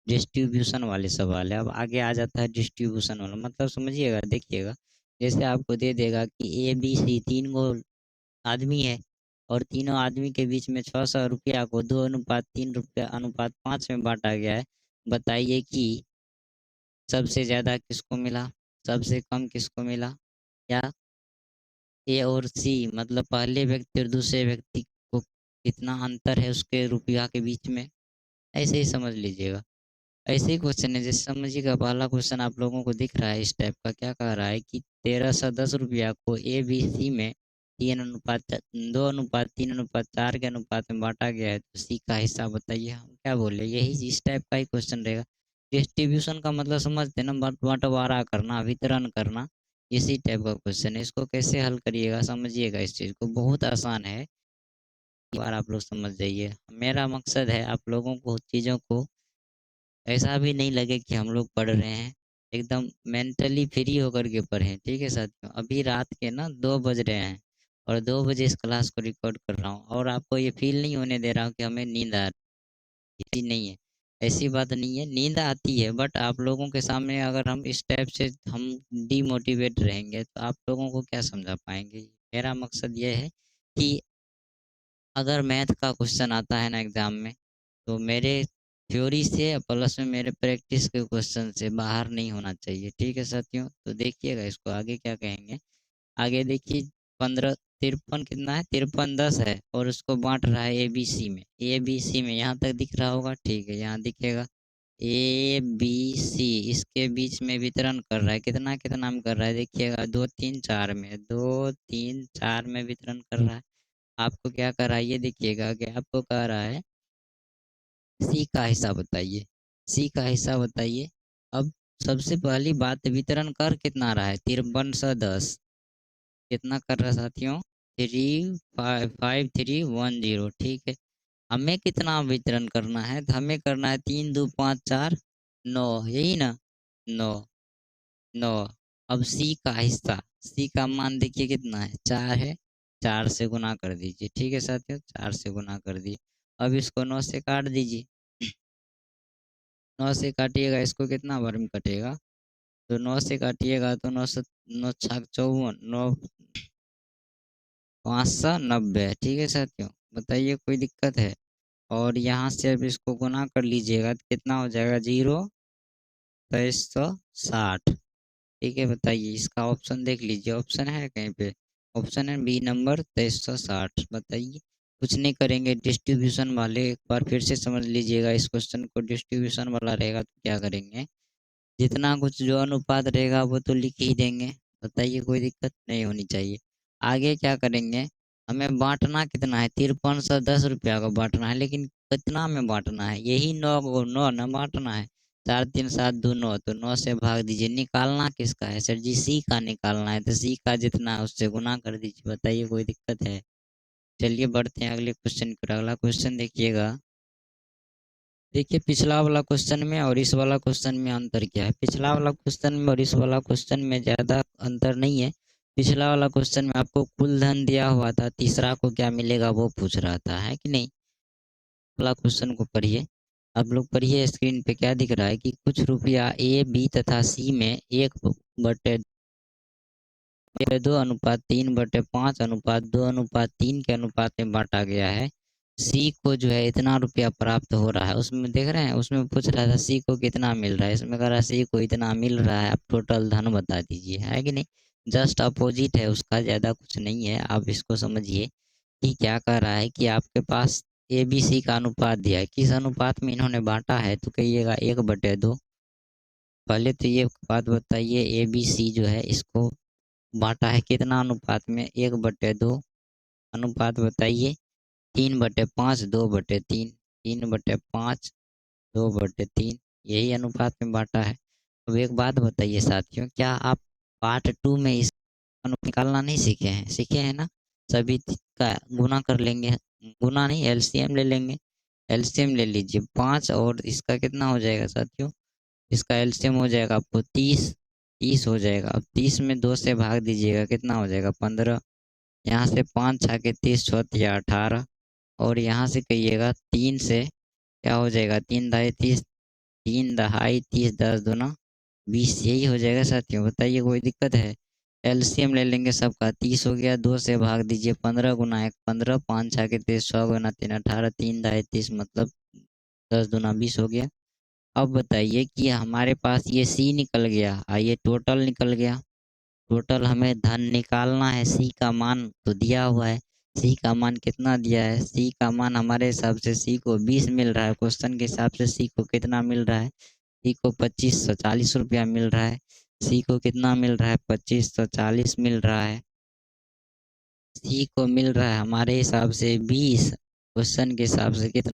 Distribution वाले सवाल है। अब आगे आ जाता है डिस्ट्रीब्यूशन वाला, मतलब समझिएगा, देखिएगा। जैसे आपको दे देगा कि ए बी सी तीन गो आदमी है, और तीनों आदमी के बीच में 600 रुपया को 2:3 रुपया अनुपात 5 में बांटा गया है। बताइए कि सबसे ज़्यादा किसको मिला, सबसे कम किसको मिला, या ए और सी, मतलब पहले व्यक्ति और दूसरे व्यक्ति को कितना अंतर है उसके रुपया के बीच में। ऐसे ही समझ लीजिएगा। ऐसे ही क्वेश्चन है, जैसे समझिएगा पहला क्वेश्चन आप लोगों को दिख रहा है इस टाइप का। क्या कह रहा है कि 1310 रुपया को ए बी सी में 2:3/4 के अनुपात में बांटा गया है, तो सी का हिस्सा बताइए। हम क्या बोले, यही इस टाइप का ही क्वेश्चन रहेगा। डिस्ट्रीब्यूशन का मतलब समझते हैं ना, बंटवारा करना, वितरण करना, इसी टाइप का क्वेश्चन है। इसको कैसे हल करिएगा समझिएगा, इस चीज़ को बहुत आसान है, एक बार आप लोग समझ जाइए। मेरा मकसद है आप लोगों को चीज़ों को ऐसा भी नहीं लगे कि हम लोग पढ़ रहे हैं, एकदम मेंटली फ्री होकर के पढ़ें। ठीक है साथियों, अभी रात के ना 2 बज रहे हैं, और 2 बजे इस क्लास को रिकॉर्ड कर रहा हूँ, और आपको ये फील नहीं होने दे रहा हूँ कि हमें नींद आ रही नहीं है। ऐसी बात नहीं है, नींद आती है, बट आप लोगों के सामने अगर हम इस टाइप से हम डीमोटिवेट रहेंगे तो आप लोगों को क्या समझा पाएंगे। मेरा मकसद ये है कि अगर मैथ का क्वेश्चन आता है ना एग्जाम में, तो मेरे थ्योरी से प्लस में मेरे प्रैक्टिस के क्वेश्चन से बाहर नहीं होना चाहिए। ठीक है साथियों, तो देखिएगा इसको आगे क्या कहेंगे। आगे देखिए, 15 53 कितना है, 5310 है, और उसको बांट रहा है ए बी सी में। ए बी सी में यहाँ तक दिख रहा होगा, ठीक है, यहाँ दिखेगा ए बी सी, इसके बीच में वितरण कर रहा है, कितना कितना में कर रहा है, देखिएगा 2 3 4 में वितरण कर रहा है। आपको क्या कर रहा है ये देखिएगा, कि आपको कह रहा है सी का हिस्सा बताइए, सी का हिस्सा बताइए। अब सबसे पहली बात, वितरण कर कितना रहा है, 5310, कितना कर रहा है साथियों, 35310। ठीक है, हमें कितना वितरण करना है, तो हमें करना है 3 2 5 4 9, यही ना, 9 9। अब सी का हिस्सा, सी का मान देखिए कितना है, 4 है, 4 से गुना कर दीजिए। ठीक है साथियों, 4 से गुना कर दिए। अब इसको 9 से काट दीजिए, 9 से काटिएगा इसको कितना बार में कटेगा, तो 9 से काटिएगा तो 9 6 54, 9 590। ठीक है साथियों, बताइए कोई दिक्कत है। और यहाँ से अब इसको गुना कर लीजिएगा तो कितना हो जाएगा, 0 2360। ठीक है, बताइए इसका ऑप्शन देख लीजिए, ऑप्शन है कहीं पे, ऑप्शन है बी नंबर 2360। बताइए, कुछ नहीं करेंगे, डिस्ट्रीब्यूशन वाले एक बार फिर से समझ लीजिएगा इस क्वेश्चन को। डिस्ट्रीब्यूशन वाला रहेगा तो क्या करेंगे, जितना कुछ जो अनुपात रहेगा वो तो लिख ही देंगे। बताइए, कोई दिक्कत नहीं होनी चाहिए। आगे क्या करेंगे, हमें बांटना कितना है, 5310 रुपया को बांटना है, लेकिन कितना में बांटना है, यही 9 न बांटना है। 4 3 7 2 9, तो 9 से भाग दीजिए। निकालना किसका है सर जी, सी का निकालना है, तो सी का जितना है उससे गुना कर दीजिए। बताइए कोई दिक्कत है। चलिए बढ़ते हैं अगले क्वेश्चन की ओर। अगला क्वेश्चन देखिएगा। देखिए पिछला वाला क्वेश्चन में और इस वाला क्वेश्चन में अंतर क्या है। पिछला वाला क्वेश्चन में और इस वाला क्वेश्चन में ज़्यादा अंतर नहीं है। पिछला वाला क्वेश्चन में आपको कुल धन दिया हुआ था, तीसरा को क्या मिलेगा वो पूछ रहा था, है कि नहीं। वाला क्वेश्चन को पढ़िए, आप लोग पढ़िए, स्क्रीन पे क्या दिख रहा है कि कुछ रुपया ए बी तथा सी में 1/2/3/5/2/3 के अनुपात में बांटा गया है। सी को जो है इतना रुपया प्राप्त हो रहा है, उसमें देख रहे हैं, उसमें पूछ रहा था सी को कितना मिल रहा है, इसमें कह रहा है सी को इतना मिल रहा है, आप टोटल धन बता दीजिए, है कि नहीं। जस्ट अपोजिट है उसका, ज़्यादा कुछ नहीं है। आप इसको समझिए कि क्या कह रहा है कि आपके पास ए बी सी का अनुपात दिया है, किस अनुपात में इन्होंने बांटा है, तो कहिएगा 1/2। पहले तो ये बात बताइए, ए बी सी जो है इसको बांटा है कितना अनुपात में, 1/2 अनुपात बताइए, 3/5 2/3, 3/5 2/3, यही अनुपात में बांटा है। अब एक बात बताइए साथियों, क्या आप पार्ट 2 में इस अनुपात निकालना नहीं सीखे हैं, सीखे हैं ना। सभी का गुना कर लेंगे, गुना नहीं एलसीएम ले लेंगे। एलसीएम ले लीजिए, 5 और इसका कितना हो जाएगा साथियों, इसका एलसीएम हो जाएगा आपको 30, 30 हो जाएगा। अब 30 में 2 से भाग दीजिएगा, कितना हो जाएगा 15। यहाँ से 5 छः के 30 6 18, और यहाँ से कहिएगा 3 से क्या हो जाएगा, 3 ढाई 30, 3 दहाई 30, 10 दूना 20, यही हो जाएगा साथियों। बताइए कोई दिक्कत है? एलसीएम ले लेंगे सबका। 30 हो गया, 2 से भाग दीजिए। 15 गुना 1 15, 5 छः के 30, 100 गुना 3 18, 3 दहाई 30, मतलब 10 दूना 20 हो गया। अब बताइए कि हमारे पास ये सी निकल गया और ये टोटल निकल गया। टोटल हमें धन निकालना है। सी का मान तो दिया हुआ है। सी का मान कितना दिया है? सी का मान हमारे हिसाब से सी को 20 मिल रहा है। क्वेश्चन के हिसाब से सी को कितना मिल रहा है? सी को 2540 रुपया मिल रहा है। सी को कितना मिल रहा है? 2540 मिल रहा है। सी को मिल रहा है हमारे हिसाब से 20। क्वेश्चन के हिसाब से कितना?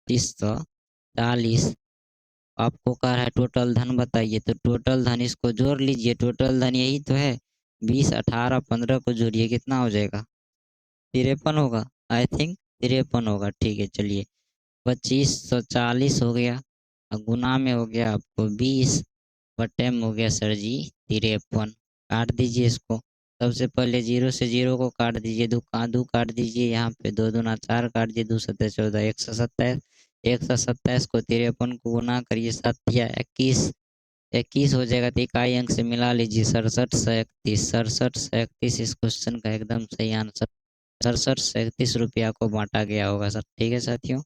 2540। आपको कह रहा है टोटल धन बताइए, तो टोटल धन इसको जोड़ लीजिए। टोटल धन यही तो है। 20 18 15 को जोड़िए, कितना हो जाएगा? 53 होगा। आई थिंक 53 होगा। ठीक है, चलिए 2540 हो गया और गुना में हो गया आपको 20, बटे में हो गया सर जी 53। काट दीजिए इसको। सबसे पहले 0 से 0 को काट दीजिए। दो दो काट दीजिए, यहाँ पे 2 दूना 4 काट दीजिए, 2 सत्ते 14, 127। 127 को 53 को गुना करिए, 7 या 21, 21 हो जाएगा। तो इकाई अंक से मिला लीजिए, 6731। 6731 इस क्वेश्चन का एकदम सही आंसर। 6731 रुपया को बांटा गया होगा सर। ठीक है साथियों,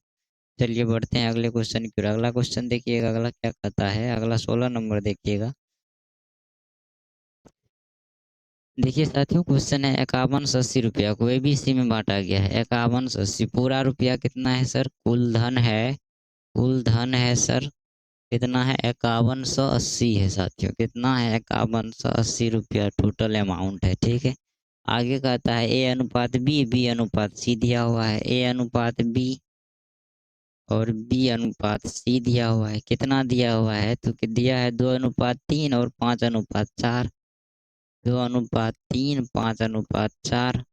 चलिए बढ़ते हैं अगले क्वेश्चन की ओर। अगला क्वेश्चन देखिएगा, अगला क्या कहता है। अगला 16 नंबर देखिएगा। देखिए साथियों, क्वेश्चन है 5180 रुपया को एबीसी में बांटा गया है। 5180 पूरा रुपया कितना है सर? कुल धन है, कुल धन है सर कितना है? 5180 है साथियों। कितना है? 5180 रुपया टोटल अमाउंट है। ठीक है, आगे कहता है ए अनुपात बी, बी अनुपात सी दिया हुआ है। ए अनुपात बी और बी अनुपात सी दिया हुआ है। कितना दिया हुआ है? तो दिया है 2:3 और 5:4। 2:3, 5:4।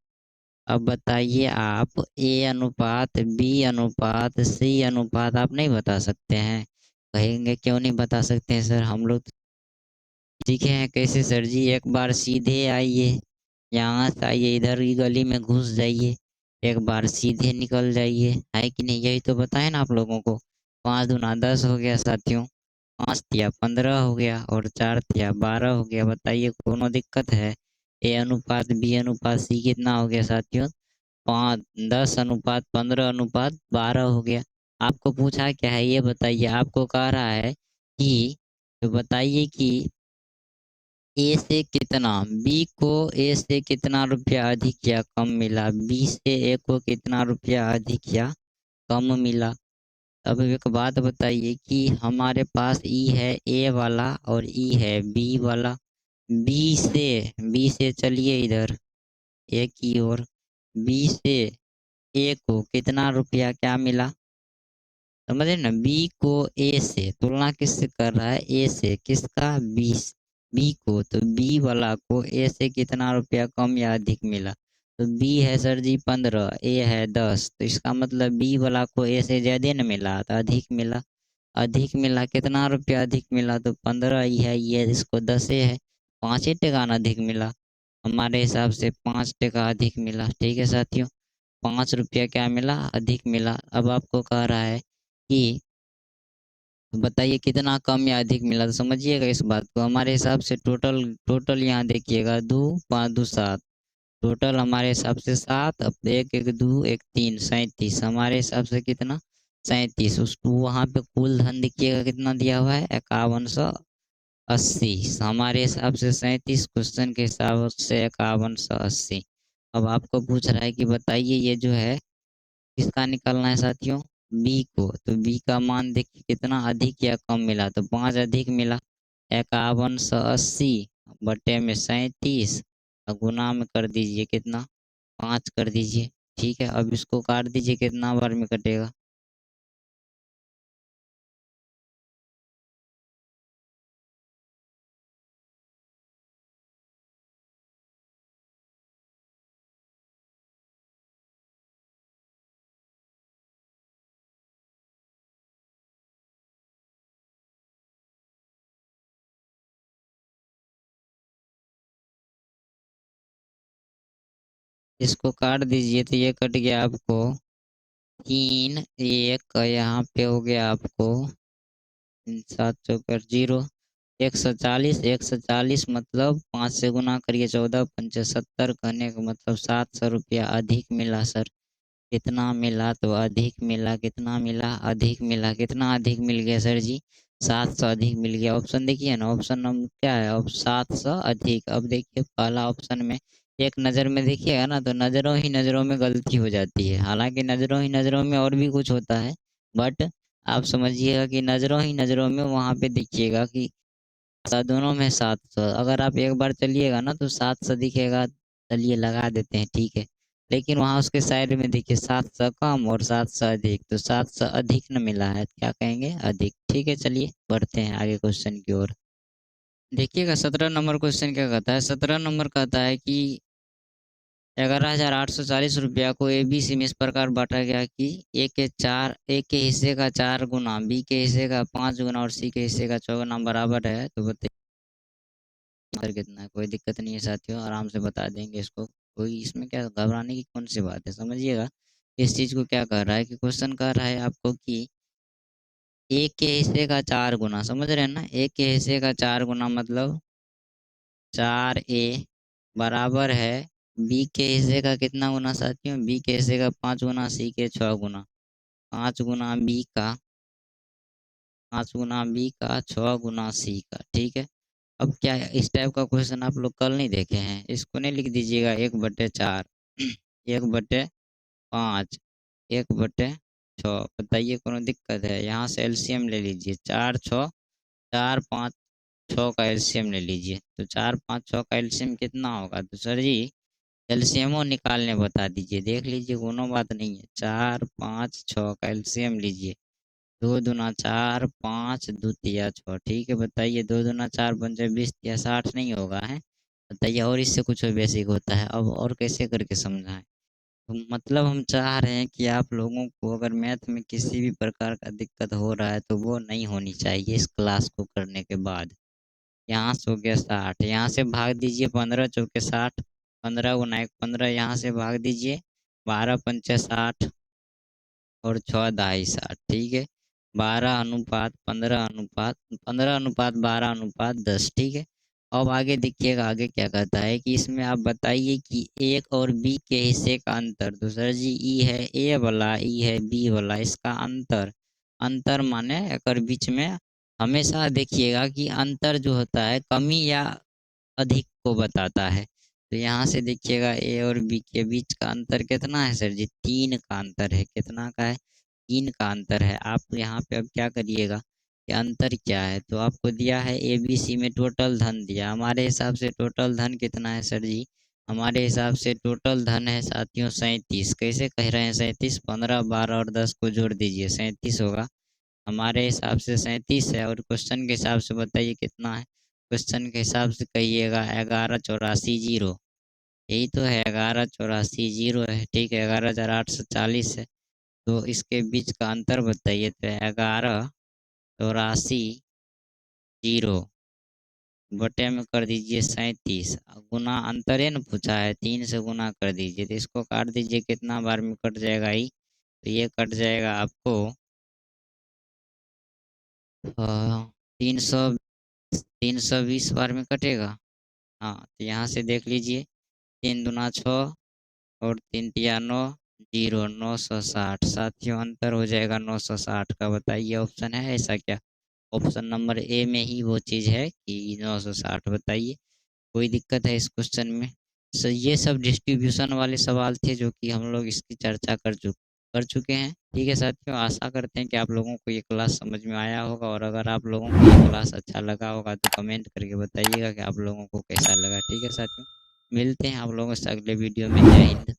अब बताइए आप, ए अनुपात बी अनुपात सी अनुपात आप नहीं बता सकते हैं? कहेंगे क्यों नहीं बता सकते हैं सर, हम लोग सीखे हैं कैसे सर जी। एक बार सीधे आइए, यहाँ से आइए, इधर की गली में घुस जाइए, एक बार सीधे निकल जाइए, है कि नहीं? यही तो बताए ना आप लोगों को। 5 दूना 10 हो गया साथियों, 5 तिया 15 हो गया और 4 तिया 12 हो गया। बताइए कोनो दिक्कत है? ए अनुपात बी अनुपात सी कितना हो गया साथियों? 5 10 अनुपात 15 अनुपात 12 हो गया। आपको पूछा क्या है ये बताइए। आपको कह रहा है कि तो बताइए कि ए से कितना, बी को ए से कितना रुपया अधिक या कम मिला? बी से ए को कितना रुपया अधिक या कम मिला? अब एक बात बताइए कि हमारे पास ई है ए वाला और ई है बी वाला। बी से चलिए इधर ए की ओर। बी से ए को कितना रुपया क्या मिला? समझे ना? बी को ए से तुलना किससे कर रहा है? ए से। किसका? बी। बी को, तो बी वाला को ए से कितना रुपया कम या अधिक मिला? तो बी है सर जी 15, ए है 10, तो इसका मतलब बी वाला को ए से ज्यादा न मिला, तो अधिक मिला। अधिक मिला, कितना रुपया अधिक मिला? तो 15 ही है, ये इसको 10 है, 5 टका न अधिक मिला। हमारे हिसाब से 5 टका अधिक मिला। ठीक है साथियों, 5 रुपया क्या मिला? अधिक मिला। अब आपको कह रहा है कि बताइए कितना कम या अधिक मिला? तो समझिएगा इस बात को। हमारे हिसाब से टोटल टोटल यहाँ देखिएगा, 2 5 2 7। टोटल हमारे हिसाब से 7, अब 1 1 2 1 3, 37। हमारे हिसाब से कितना? 37। उस वहाँ पे कुल धन देखिएगा कितना दिया हुआ है? 5180। हमारे हिसाब से 37, क्वेश्चन के हिसाब से 5180। अब आपको पूछ रहा है कि बताइए ये जो है किसका निकालना है साथियों? बी को। तो बी का मान देखिए कितना अधिक या कम मिला? तो 5 अधिक मिला। 5180 बटे में 37 और गुना में कर दीजिए कितना? 5 कर दीजिए। ठीक है, अब इसको काट दीजिए, कितना बार में कटेगा? इसको काट दीजिए तो ये कट गया आपको 3 1, यहाँ पे हो गया आपको 7 चौकर 0, 140, 140 मतलब 5 से गुना करिए 14 पंचे 70, कहने का मतलब 700 रुपया अधिक मिला सर। कितना मिला? तो अधिक मिला। कितना मिला? अधिक मिला। कितना अधिक मिल गया सर जी? 700 अधिक मिल गया। ऑप्शन देखिए ना, ऑप्शन नंबर क्या है? अब 700 अधिक। अब देखिए पहला ऑप्शन में एक नज़र में देखिएगा ना, तो नज़रों ही नज़रों में गलती हो जाती है। हालांकि नज़रों ही नज़रों में और भी कुछ होता है, बट आप समझिएगा कि नज़रों ही नज़रों में वहाँ पे देखिएगा कि दोनों में 700। अगर आप एक बार चलिएगा ना तो 700 दिखेगा, चलिए लगा देते हैं, ठीक है। लेकिन वहाँ उसके साइड में देखिए 700 कम और 700 अधिक, तो 700 अधिक न मिला है, क्या कहेंगे? अधिक। ठीक है, चलिए बढ़ते हैं आगे क्वेश्चन की ओर। देखिएगा 17 नंबर क्वेश्चन क्या कहता है? 17 नंबर कहता है कि 11,840 रुपया को ABC में इस प्रकार बांटा गया कि ए के हिस्से का 4 गुना, बी के हिस्से का 5 गुना और सी के हिस्से का 6 गुना बराबर है। तो बताइए आंसर कितना है? कोई दिक्कत नहीं है साथियों, आराम से बता देंगे इसको। कोई इसमें क्या घबराने की कौन सी बात है? समझिएगा इस चीज़ को क्या कर रहा है कि क्वेश्चन कर रहा है आपको कि एक के हिस्से का 4 गुना, समझ रहे हैं ना? एक के हिस्से का 4 गुना मतलब 4A बराबर है बी के हिस्से का कितना गुना साथियों? बी के हिस्से का 5 गुना, सी के 6 गुना। 5 गुना बी का, 5 गुना बी का, 6 गुना सी का, ठीक है। अब क्या है, इस टाइप का क्वेश्चन आप लोग कल नहीं देखे हैं? इसको नहीं लिख दीजिएगा 1/4, 1/5, 1/6। बताइए कोनो दिक्कत है? यहाँ से एलसीएम ले लीजिए, 4 6, 4 5 6 का एलसीएम ले लीजिए। तो 4 5 6 का एलसीएम कितना होगा? तो सर जी एलसीएमओ निकालने बता दीजिए, देख लीजिए, कोनो बात नहीं है। 4 5 6 का एलसीएम लीजिए। 2 दूना 4, 5 दो तिया 6, ठीक है। बताइए 2 दूना 4 पंजे 20 तिया 60 नहीं होगा है? बताइए और इससे कुछ बेसिक होता है? अब और कैसे करके समझाएं? तो मतलब हम चाह रहे हैं कि आप लोगों को अगर मैथ में किसी भी प्रकार का दिक्कत हो रहा है तो वो नहीं होनी चाहिए इस क्लास को करने के बाद। यहाँ से हो गया 60, यहाँ से भाग दीजिए 15 चौके 60, 15 गुना 1 15, यहाँ से भाग दीजिए 12 पंचे 60 और 6 दाई 60, ठीक है। 12 अनुपात 15 अनुपात 15 अनुपात 12 अनुपात 10, ठीक है। अब आगे देखिएगा आगे क्या कहता है कि इसमें आप बताइए कि एक और बी के हिस्से का अंतर। तो सर जी ई है ए वाला, ई है बी वाला, इसका अंतर, अंतर माने अगर बीच में हमेशा देखिएगा कि अंतर जो होता है कमी या अधिक को बताता है। तो यहाँ से देखिएगा ए और बी के बीच का अंतर कितना है सर जी? 3 का अंतर है। कितना का है? 3 का अंतर है। आप यहाँ पे अब क्या करिएगा कि अंतर क्या है? तो आपको दिया है ABC में टोटल धन दिया। हमारे हिसाब से टोटल धन कितना है सर जी? हमारे हिसाब से टोटल धन है साथियों 37। कैसे कह रहे हैं 37? 15 12 और 10 को जोड़ दीजिए 37 होगा। हमारे हिसाब से 37 है और क्वेश्चन के हिसाब से बताइए कितना है? क्वेश्चन के हिसाब से कहिएगा 1184 0। यही तो है 1184 0 है, ठीक है। 11,840 है। तो इसके बीच का अंतर बताइए। तो 1184 0 बटे में कर दीजिए 37, गुना अंतर है ना पूछा है, 3 से गुना कर दीजिए। तो इसको काट दीजिए, कितना बार में कट जाएगा ही? तो ये कट जाएगा आपको 300, 320 बार में कटेगा। हाँ तो यहाँ से देख लीजिए 3 दूना 6 और 3 तिया 9, 0 960। साथियों अंतर हो जाएगा 960 का। बताइए ऑप्शन है ऐसा क्या? ऑप्शन नंबर ए में ही वो चीज़ है कि 960। बताइए कोई दिक्कत है इस क्वेश्चन में? सो ये सब डिस्ट्रीब्यूशन वाले सवाल थे जो कि हम लोग इसकी चर्चा कर चुके हैं। ठीक है साथियों, आशा करते हैं कि आप लोगों को ये क्लास समझ में आया होगा और अगर आप लोगों को ये क्लास अच्छा लगा होगा तो कमेंट करके बताइएगा कि आप लोगों को कैसा लगा। ठीक है साथियों, मिलते हैं आप लोगों से अगले वीडियो में। जय हिंद।